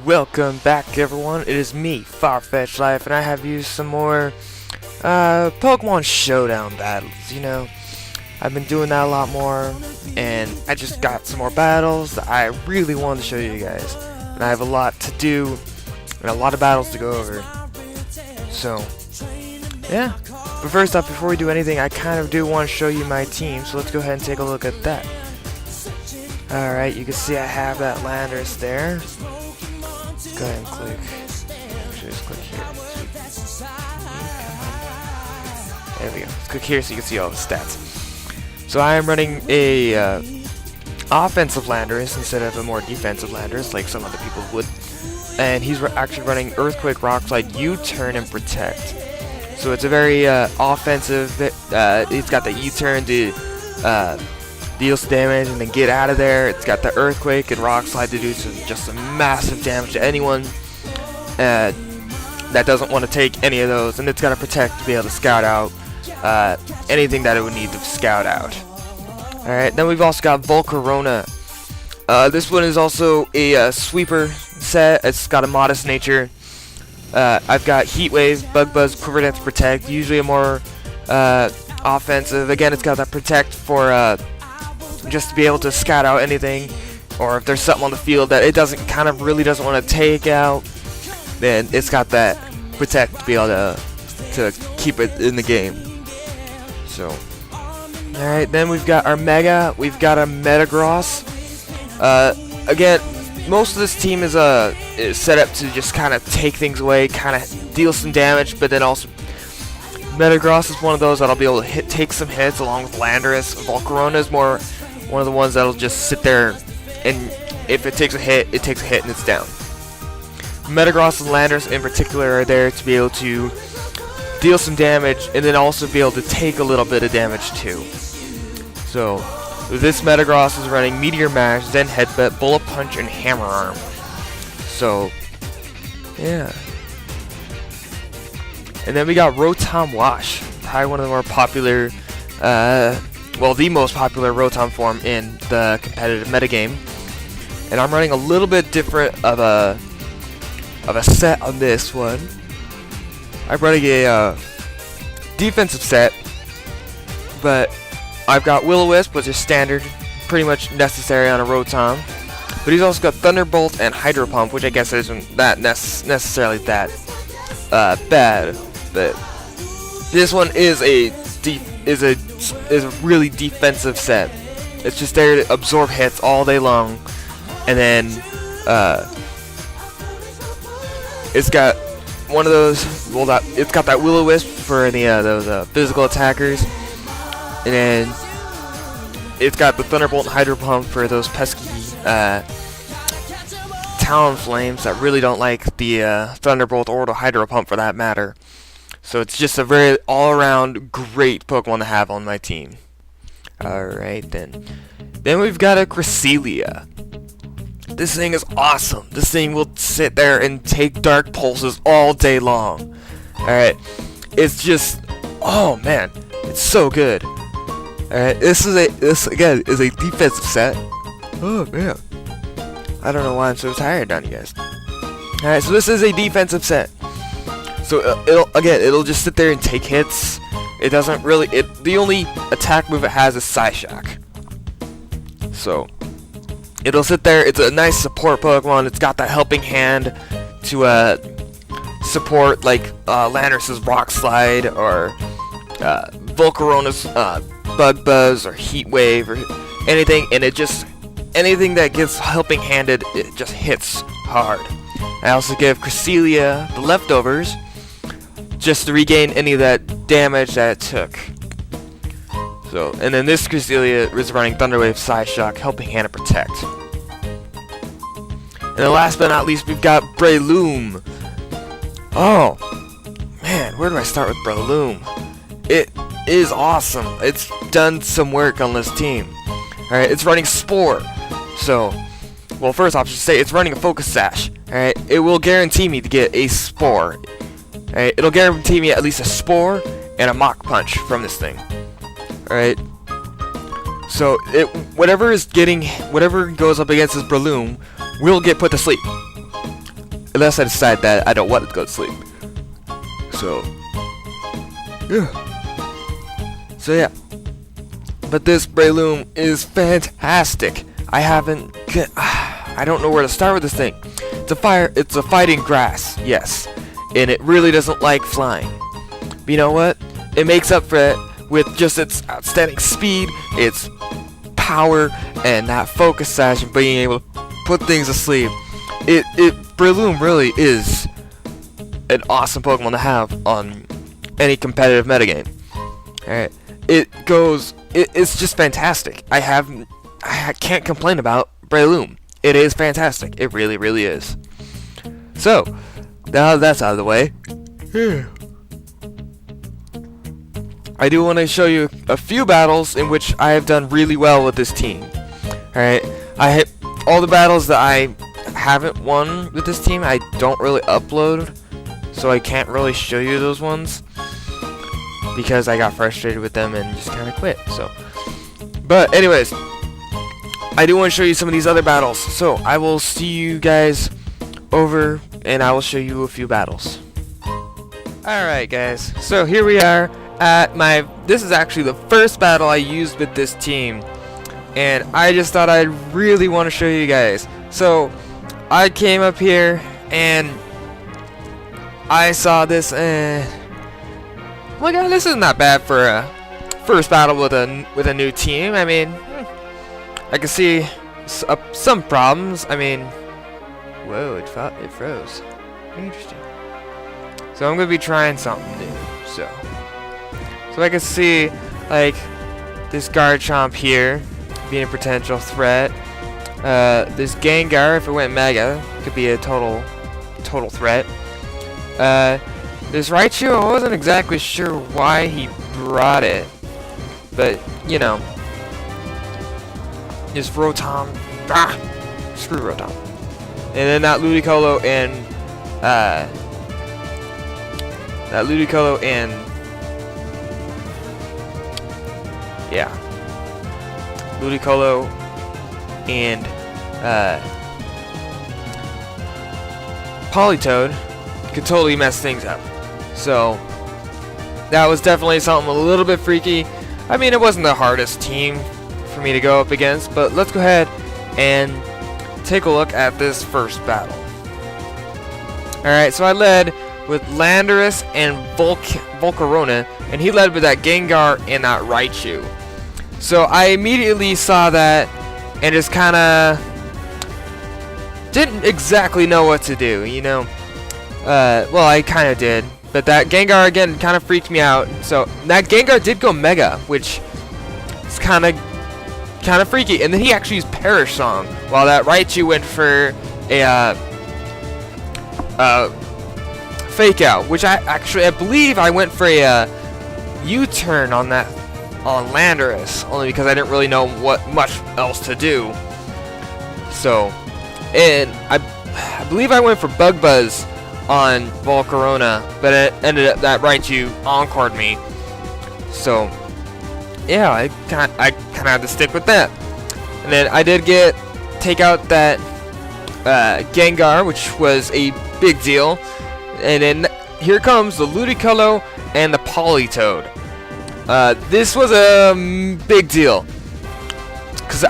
Welcome back, everyone. It is me, Farfetch'd Life, and I have used some more Pokémon Showdown battles. I've been doing that a lot more, and I just got some more battles that I really wanted to show you guys. And I have a lot to do and a lot of battles to go over. So, yeah. But first off, before we do anything, I kind of do want to show you my team, so let's go ahead and take a look at that. Alright, you can see I have that Landorus there. Go ahead and click. Actually, just click here. There we go. Let's click here so you can see all the stats. So I am running a offensive Landorus instead of a more defensive Landorus like some other people would. And he's actually running Earthquake, Rock Slide, U-Turn, and Protect. So it's a very offensive. It's got the U-Turn to deal some damage and then get out of there. It's got the Earthquake and Rock Slide to do some massive damage to anyone that doesn't want to take any of those. And it's got to Protect to be able to scout out anything that it would need to scout out. Alright, then we've also got Volcarona. This one is also a sweeper set. It's got a modest nature. I've got Heat Wave, Bug Buzz, Quiver Dance, Protect. Usually a more offensive. Again, it's got that Protect for just to be able to scout out anything, or if there's something on the field that it really doesn't want to take out, then it's got that Protect to be able to keep it in the game. So, alright, then we've got our Mega. We've got a Metagross. Again, most of this team is set up to just kind of take things away, kind of deal some damage, but then also Metagross is one of those that'll be able to take some hits along with Landorus. Volcarona is more one of the ones that'll just sit there, and if it takes a hit, it takes a hit and it's down. Metagross and Landorus in particular are there to be able to deal some damage and then also be able to take a little bit of damage too. So this Metagross is running Meteor Mash, Zen Headbutt, Bullet Punch, and Hammer Arm. So yeah. And then we got Rotom Wash, probably one of the more popular the most popular Rotom form in the competitive metagame. And I'm running a little bit different of a set on this one. I'm running a defensive set, but I've got Will-O-Wisp, which is standard, pretty much necessary on a Rotom. But he's also got Thunderbolt and Hydro Pump, which I guess isn't that necessarily that bad. But this one is a really defensive set. It's just there to absorb hits all day long, and then it's got one of those. It's got that Will-O-Wisp for those physical attackers, and then it's got the Thunderbolt and Hydro Pump for those pesky Talonflames that really don't like the Thunderbolt or the Hydro Pump for that matter. So it's just a very all-around great Pokemon to have on my team. Alright then. Then we've got a Cresselia. This thing is awesome. This thing will sit there and take Dark Pulses all day long. Alright. It's just, oh man, it's so good. Alright, this again is a defensive set. Oh man. I don't know why I'm so tired now, you guys. Alright, so this is a defensive set. So it'll just sit there and take hits. It doesn't really. The only attack move it has is Psyshock. So it'll sit there. It's a nice support Pokemon. It's got that helping hand to support like Landorus's Rock Slide or Volcarona's Bug Buzz or Heat Wave or anything. And anything that gets helping handed, it just hits hard. I also give Cresselia the leftovers, just to regain any of that damage that it took. So, and then this Cresselia is running Thunder Wave, Psyshock, Helping Hand, and Protect. And then last but not least, we've got Breloom. Oh, man, where do I start with Breloom? It is awesome. It's done some work on this team. Alright, it's running Spore. So, well, first off, I should say it's running a Focus Sash. Alright, it will guarantee me to get a Spore. Alright, it'll guarantee me at least a Spore and a Mach Punch from this thing. Alright. So whatever goes up against this Breloom will get put to sleep. unless I decide that I don't want to go to sleep. So, yeah. But this Breloom is fantastic. I don't know where to start with this thing. It's a fighting grass, yes, and it really doesn't like flying. But you know what? It makes up for it with just its outstanding speed, its power, and that focus sash and being able to put things to sleep. Breloom really is an awesome Pokemon to have on any competitive metagame. Alright. It's just fantastic. I can't complain about Breloom. It is fantastic. It really, really is. So, now that's out of the way, I do want to show you a few battles in which I have done really well with this team. Alright, I hit all the battles that I haven't won with this team. I don't really upload, so I can't really show you those ones because I got frustrated with them and just kind of quit. So, but anyways, I do want to show you some of these other battles. So I will see you guys over, and I will show you a few battles. Alright guys, so here we are at this is actually the first battle I used with this team, and I just thought I'd really want to show you guys. So I came up here and I saw this, and oh my god, this isn't that bad for a first battle with a new team. I mean, I can see some problems. I mean, whoa, it froze. Interesting. So I'm gonna be trying something new. So I can see like this Garchomp here being a potential threat. This Gengar, if it went Mega, could be a total threat. This Raichu, I wasn't exactly sure why he brought it, but you know, this Rotom, screw Rotom, and then that Ludicolo and yeah, Ludicolo and Politoed could totally mess things up. So that was definitely something a little bit freaky. I mean, it wasn't the hardest team for me to go up against, but let's go ahead and take a look at this first battle. Alright, so I led with Landorus and Volcarona, and he led with that Gengar and that Raichu. So I immediately saw that and just kinda didn't exactly know what to do, you know. Well, I kinda did, but that Gengar again kinda freaked me out. So that Gengar did go Mega, which is kinda freaky, and then he actually used Perish Song, while that Raichu went for a Fake Out, which I believe I went for a U-turn on Landorus, only because I didn't really know what much else to do. So, and I believe I went for Bug Buzz on Volcarona, but it ended up that Raichu encored me. So, yeah, I kind of had to stick with that. And then I did take out that Gengar, which was a big deal. And then here comes the Ludicolo and the Politoed. This was a big deal, because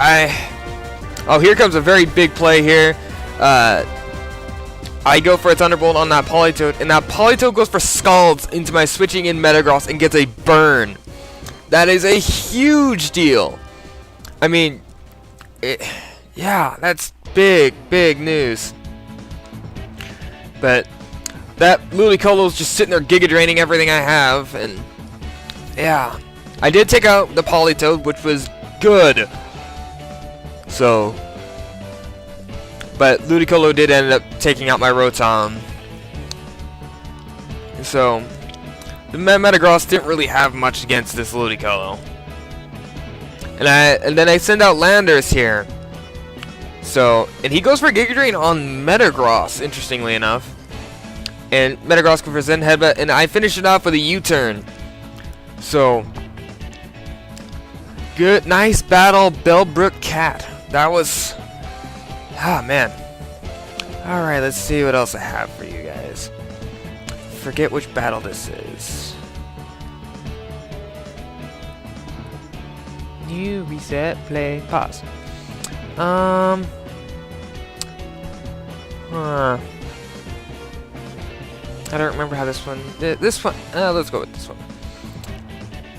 here comes a very big play here. I go for a Thunderbolt on that Politoed, and that Politoed goes for Scalds into my switching in Metagross and gets a burn. That is a huge deal. I mean, yeah, that's big news. But that Ludicolo's just sitting there Giga Draining everything I have, and yeah, I did take out the Politoed, which was good. So, but Ludicolo did end up taking out my Rotom. So, the Metagross didn't really have much against this Ludicolo. And then I send out Landorus here. So, and he goes for Giga Drain on Metagross, interestingly enough. And Metagross goes for Zen Headbutt, and I finish it off with a U-turn. So, good, nice battle, Bellbrook Cat. That was, man. Alright, let's see what else I have for you guys. Forget which battle this is. New, reset, play, pause. I don't remember how this one. Let's go with this one.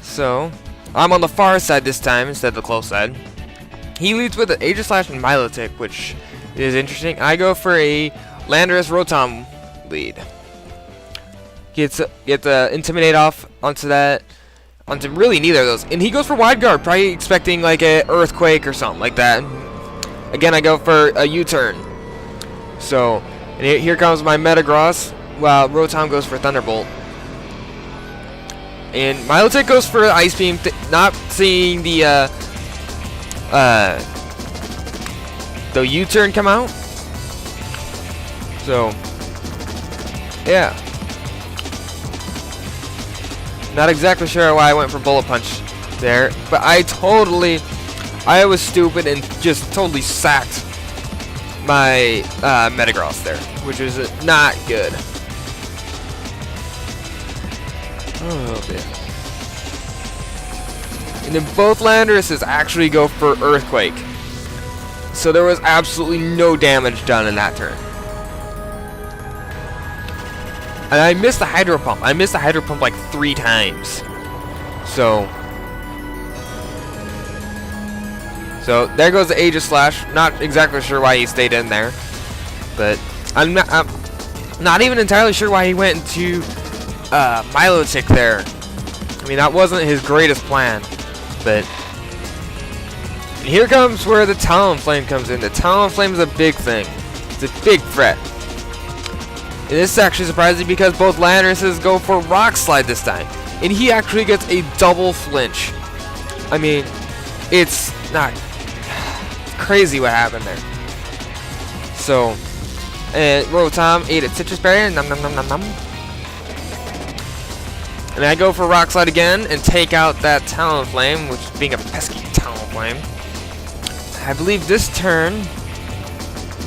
So, I'm on the far side this time instead of the close side. He leads with an Aegislash and Milotic, which is interesting. I go for a Landorus Rotom lead. Gets Intimidate off onto really neither of those. And he goes for Wide Guard, probably expecting like a Earthquake or something like that. Again, I go for a U-turn. So, and here comes my Metagross, while Rotom goes for Thunderbolt. And Milotic goes for Ice Beam, not seeing the U-turn come out. So, yeah. Not exactly sure why I went for Bullet Punch there, but I was stupid and just totally sacked my Metagross there, which was not good. A little bit. And then both Landoruses actually go for Earthquake. So there was absolutely no damage done in that turn. And I missed the Hydro Pump. I missed the Hydro Pump like 3 times. So there goes the Aegislash. Not exactly sure why he stayed in there. But I'm not even entirely sure why he went into Milotic there. I mean, that wasn't his greatest plan. But here comes where the Talonflame comes in. The Talonflame is a big thing. It's a big threat. And this is actually surprising because both Landoruses go for Rock Slide this time. And he actually gets a double flinch. I mean, it's not crazy what happened there. So, and Rotom ate its Citrus Berry. Nom nom nom nom nom. And I go for Rock Slide again and take out that Talonflame, which being a pesky Talonflame. I believe this turn.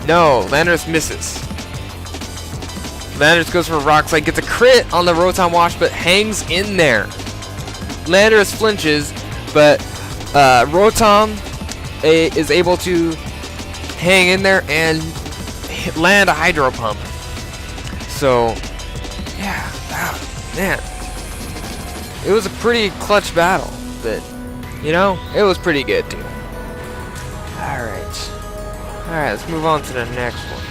No, Landorus misses. Landorus goes for Rock Slide, gets a crit on the Rotom Wash, but hangs in there. Landorus flinches, but Rotom is able to hang in there and land a Hydro Pump. So, yeah, man. It was a pretty clutch battle, but, you know, it was pretty good, too. Alright, let's move on to the next one.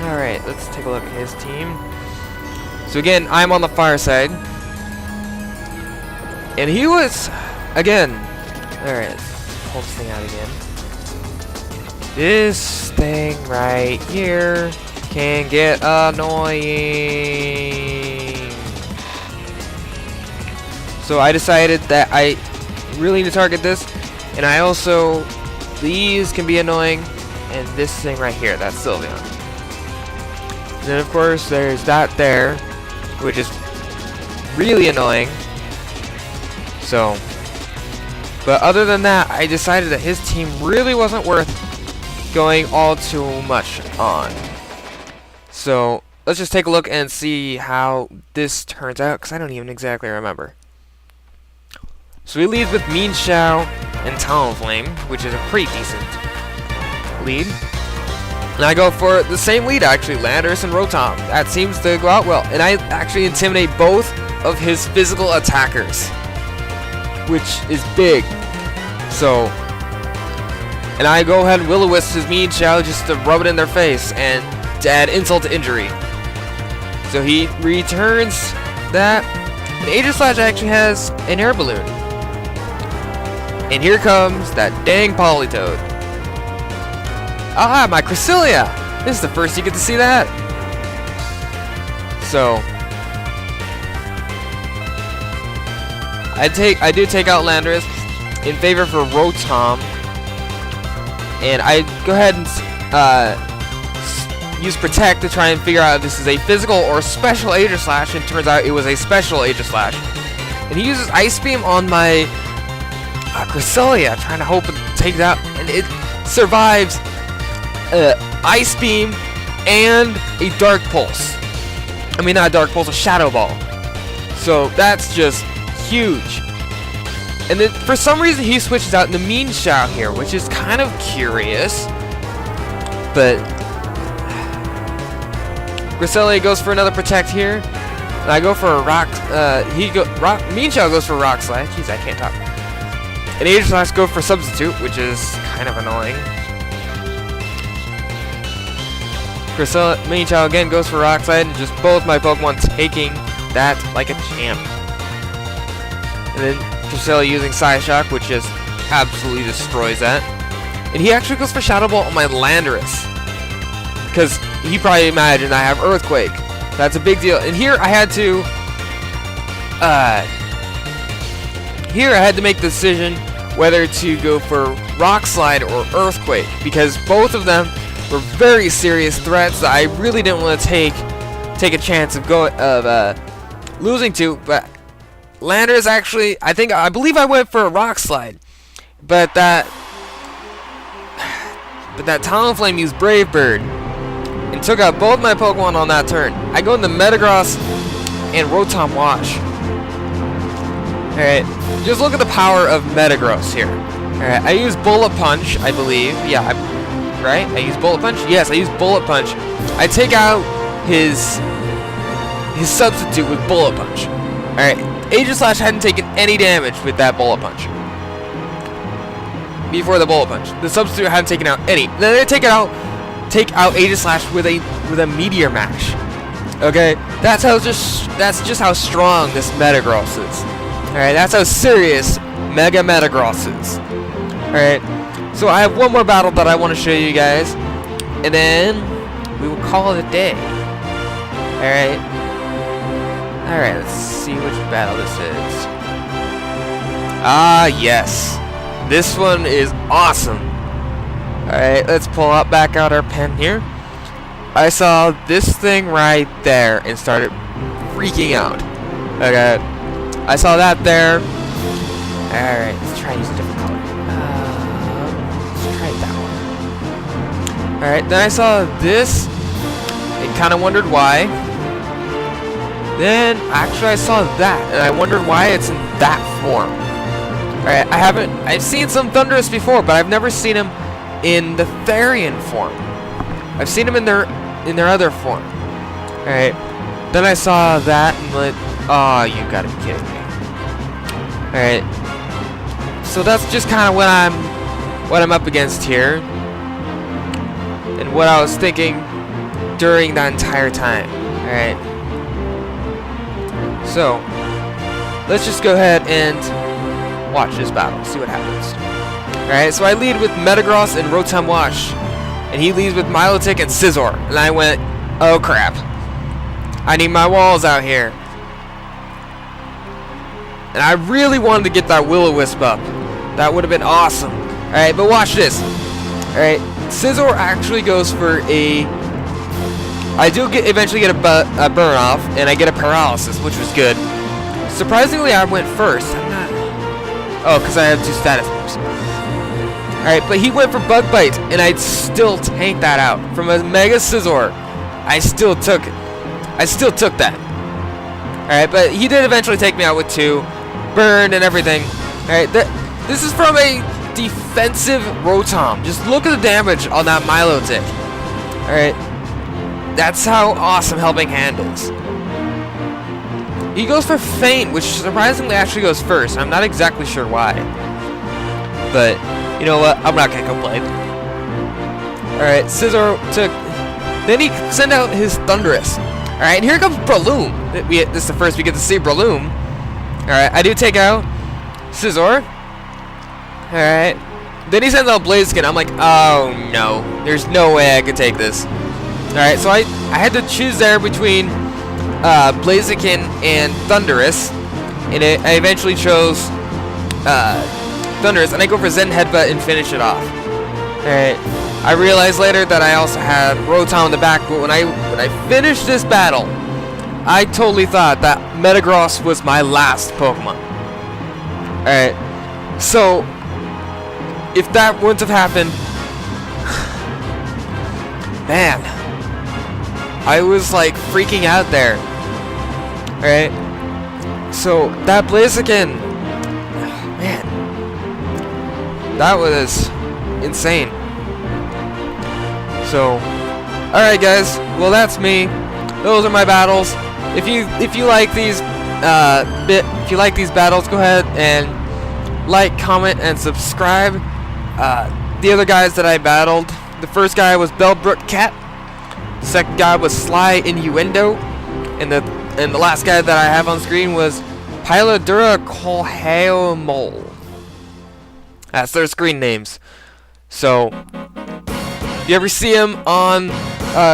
Alright, let's take a look at his team. So again, I'm on the far side. And he was, again, alright, let's pull this thing out again. This thing right here can get annoying. So I decided that I really need to target this. And I also, these can be annoying. And this thing right here, that's Sylveon. And then of course there's that there, which is really annoying. So, but other than that, I decided that his team really wasn't worth going all too much on. So let's just take a look and see how this turns out, because I don't even exactly remember. So he leads with Mean Shao and Talonflame, which is a pretty decent lead. And I go for the same lead, actually, Landorus and Rotom. That seems to go out well. And I actually intimidate both of his physical attackers, which is big. So, and I go ahead and Will-O-Wisp his Mean Shao just to rub it in their face and to add insult to injury. So he returns that. And Aegislash actually has an Air Balloon. And here comes that dang Politoed. Ah, my Cresselia! This is the first you get to see that. So I do take out Landorus in favor for Rotom, and I go ahead and use Protect to try and figure out if this is a physical or special Aegislash, and it turns out it was a special Aegislash. And he uses Ice Beam on my Cresselia, trying to hope it takes out, and it survives. Ice Beam, and a Dark Pulse. I mean, not a Dark Pulse, a Shadow Ball. So that's just huge. And then for some reason he switches out into Mean Shao here, which is kind of curious. But Griselli goes for another Protect here. And I go for a Rock. Mean Shao goes for Rock Slide. Jeez, I can't talk. And Aegislash go for Substitute, which is kind of annoying. Mean Shao again goes for Rock Slide, and just both my Pokemon taking that like a champ. And then Griselli using Psyshock, which just absolutely destroys that. And he actually goes for Shadow Ball on my Landorus, because he probably imagined I have Earthquake. That's a big deal. And here I had to make the decision whether to go for Rock Slide or Earthquake, because both of them were very serious threats that I really didn't want to take a chance of losing to. But Landorus actually, I believe I went for a Rock Slide, but that Talonflame used Brave Bird and took out both my Pokemon on that turn. I go into Metagross and Rotom Wash. Alright, just look at the power of Metagross here. Alright, I use Bullet Punch, I believe. Yeah, right? I use Bullet Punch? Yes, I use Bullet Punch. I take out his substitute with Bullet Punch. Alright, Aegislash hadn't taken any damage with that Bullet Punch before the Bullet Punch. The substitute hadn't taken out any. Then they take out Aegislash with a Meteor Mash. Okay, that's just how strong this Metagross is. Alright, that's how serious Mega Metagross is. Alright, so I have one more battle that I want to show you guys, and then we will call it a day. Alright, let's see which battle this is. Ah, yes. This one is awesome. Alright, let's pull back out our pen here. I saw this thing right there and started freaking out. Okay, I saw that there. Alright, let's try to use a different color. Let's try that one. Alright, then I saw this and kind of wondered why. Then, actually I saw that and I wondered why it's in that form. Alright, I've seen some Thundurus before, but I've never seen him in the Therian form. I've seen him in their other form. Alright, then I saw that and like, oh, you gotta be kidding me. Alright, so that's just kind of what I'm up against here, and what I was thinking during that entire time. Alright, so let's just go ahead and watch this battle, see what happens. Alright, so I lead with Metagross and Rotom Wash, and he leads with Milotic and Scizor, and I went, oh crap, I need my walls out here. And I really wanted to get that Will-O-Wisp up. That would have been awesome. Alright, but watch this. Alright, Scizor actually goes for a... I do eventually get a burn off, and I get a paralysis, which was good. Surprisingly, I went first. I'm not... Oh, because I have 2 status moves. Alright, but he went for Bug Bite, and I'd still tank that out. From a Mega Scizor, I still took that. Alright, but he did eventually take me out with 2. Burned and everything. Alright, this is from a defensive Rotom. Just look at the damage on that Milotic. Alright, that's how awesome Helping Hand is. He goes for Feint, which surprisingly actually goes first. I'm not exactly sure why. But, you know what? I'm not going to complain. Alright, Scizor took... Then he sent out his Thundurus. Alright, and here comes Breloom. This is the first we get to see Breloom. Alright, I do take out Scizor. Alright. Then he sends out Blaziken. I'm like, oh no. There's no way I could take this. Alright, so I had to choose there between Blaziken and Thundurus. And I eventually chose Thundurus. And I go for Zen Headbutt and finish it off. Alright. I realized later that I also had Rotom in the back, but when I finished this battle, I totally thought that Metagross was my last Pokemon. Alright, so if that wouldn't have happened, man, I was like freaking out there. Alright, so that Blaziken, man, that was insane. So, alright guys, well that's me. Those are my battles. If you like these battles, go ahead and like, comment, and subscribe. The other guys that I battled, the first guy was Bellbrook Cat, the second guy was Sly Innuendo, and the last guy that I have on screen was Pilodura Colhaomol. That's their screen names. So, if you ever see them on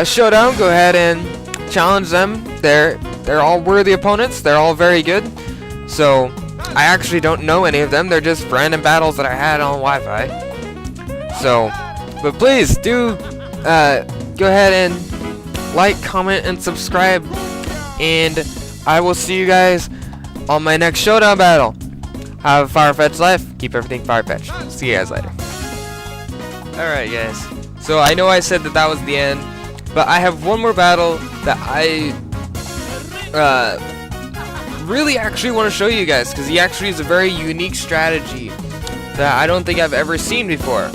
Showdown, go ahead and challenge them. They're all worthy opponents. They're all very good. So, I actually don't know any of them. They're just random battles that I had on Wi-Fi. So, but please do go ahead and like, comment, and subscribe. And I will see you guys on my next Showdown battle. Have a Farfetch'd life. Keep everything Farfetch'd. See you guys later. Alright guys. So I know I said that was the end. But I have one more battle that I really actually want to show you guys, because he actually is a very unique strategy that I don't think I've ever seen before.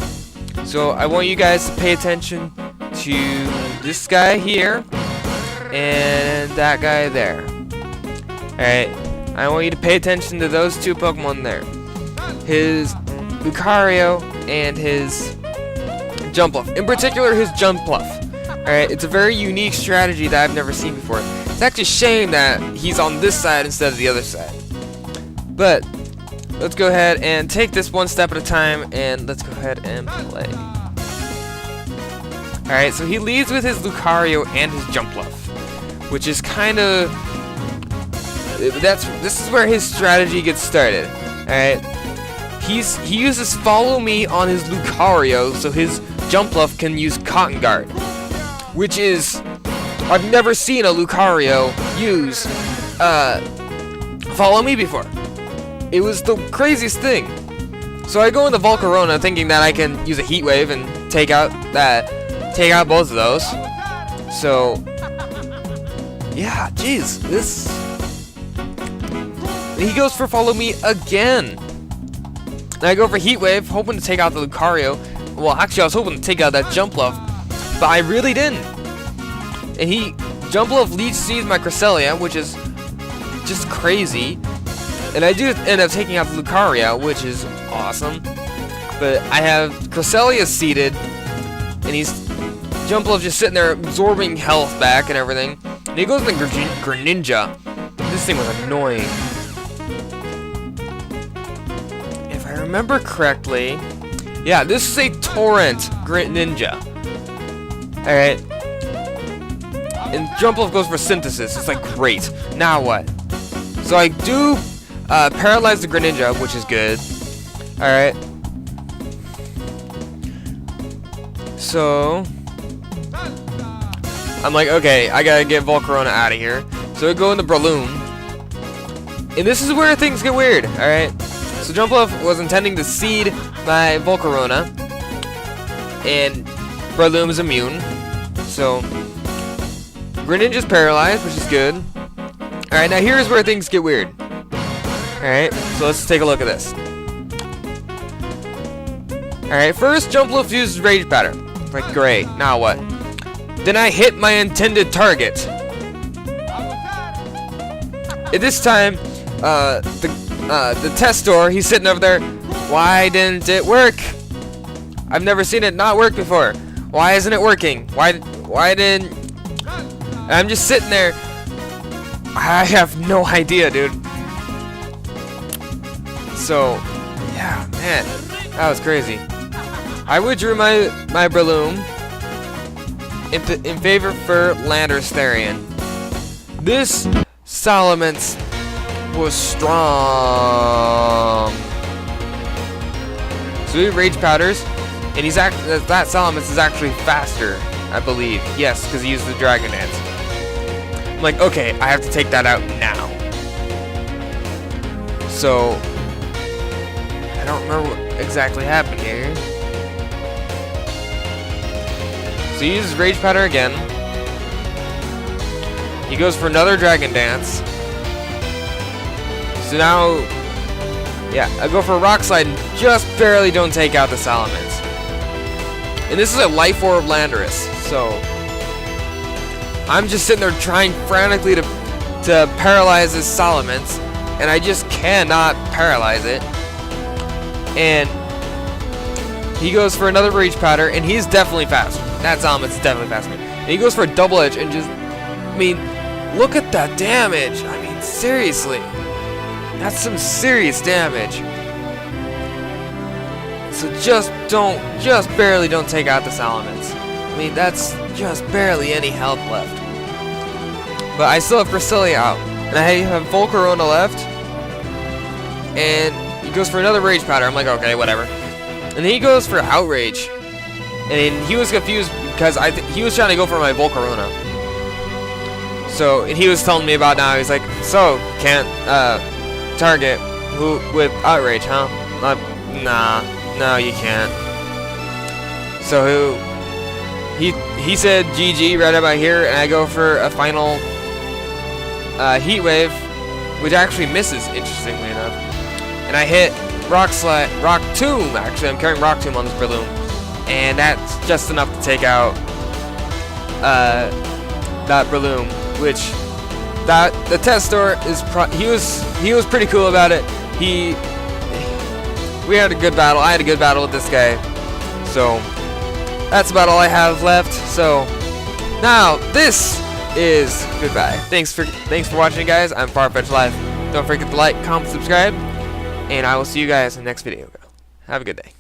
So I want you guys to pay attention to this guy here and that guy there. Alright, I want you to pay attention to those two Pokemon there. His Lucario and his Jumpluff. In particular, his Jumpluff. Alright, it's a very unique strategy that I've never seen before. It's actually a shame that he's on this side instead of the other side. But let's go ahead and take this one step at a time, and let's go ahead and play. Alright, so he leads with his Lucario and his Jumpluff, which is kind of... this is where his strategy gets started. Alright, he uses Follow Me on his Lucario, so his Jumpluff can use Cotton Guard, which is... I've never seen a Lucario use Follow Me before. It was the craziest thing. So I go into Volcarona thinking that I can use a Heat Wave and take out both of those. So yeah, jeez, this. He goes for Follow Me again. And I go for Heat Wave, hoping to take out the Lucario. Well, actually, I was hoping to take out that Jumpluff, but I really didn't. And Jumpluff leech seeds my Cresselia, which is just crazy. And I do end up taking out the Lucario, which is awesome. But I have Cresselia seeded, and Jumpluff just sitting there absorbing health back and everything. And he goes to the Greninja. This thing was annoying. If I remember correctly, yeah, this is a Torrent Greninja. Alright. And Jumpluff goes for Synthesis. It's like, great. Now what? So I do paralyze the Greninja, which is good. Alright. So I'm like, okay, I gotta get Volcarona out of here. So I go into Breloom. And this is where things get weird, alright? So Jumpluff was intending to seed my Volcarona. And Breloom is immune. So Greninja's paralyzed, which is good. Alright, now here's where things get weird. Alright, so let's take a look at this. Alright, first Jumpluff uses Rage Powder. Like, great, now what? Then I hit my intended target. At this time, the Testor, he's sitting over there. Why didn't it work? I've never seen it not work before. Why isn't it working? Why didn't... I'm just sitting there. I have no idea, dude. So, yeah, man, that was crazy. I withdrew my Breloom in favor for Landorus Therian. This Salamence was strong. So he Rage Powders, and that Salamence is actually faster, I believe. Yes, because he used the Dragon Dance. I'm like, okay, I have to take that out now. So I don't remember what exactly happened here. So he uses Rage Powder again. He goes for another Dragon Dance. So now, yeah, I go for a Rock Slide and just barely don't take out the Salamence. And this is a Life Orb Landorus, so I'm just sitting there trying frantically to paralyze this Salamence, and I just cannot paralyze it. And he goes for another Rage Powder, and he's definitely faster. That Salamence is definitely faster. And he goes for a Double Edge, and just, I mean, look at that damage. I mean, seriously. That's some serious damage. So just barely don't take out the Salamence. I mean, that's just barely any health left. But I still have Cresselia out. And I have Volcarona left. And he goes for another Rage Powder. I'm like, okay, whatever. And then he goes for Outrage. And he was confused because he was trying to go for my Volcarona. So, and he was telling me about now. He's like, so, can't target who with Outrage, huh? Nah, no, you can't. So he said GG right about here, and I go for a final Heat Wave, which actually misses, interestingly enough. And I hit Rock Tomb. Actually, I'm carrying Rock Tomb on this Breloom, and that's just enough to take out that Breloom, which the Testor is he was pretty cool about it. We had a good battle. I had a good battle with this guy. So that's about all I have left. So now this is goodbye. Thanks for watching, guys. I'm Farfetch'd Live. Don't forget to like, comment, subscribe, and I will see you guys in the next video. Have a good day.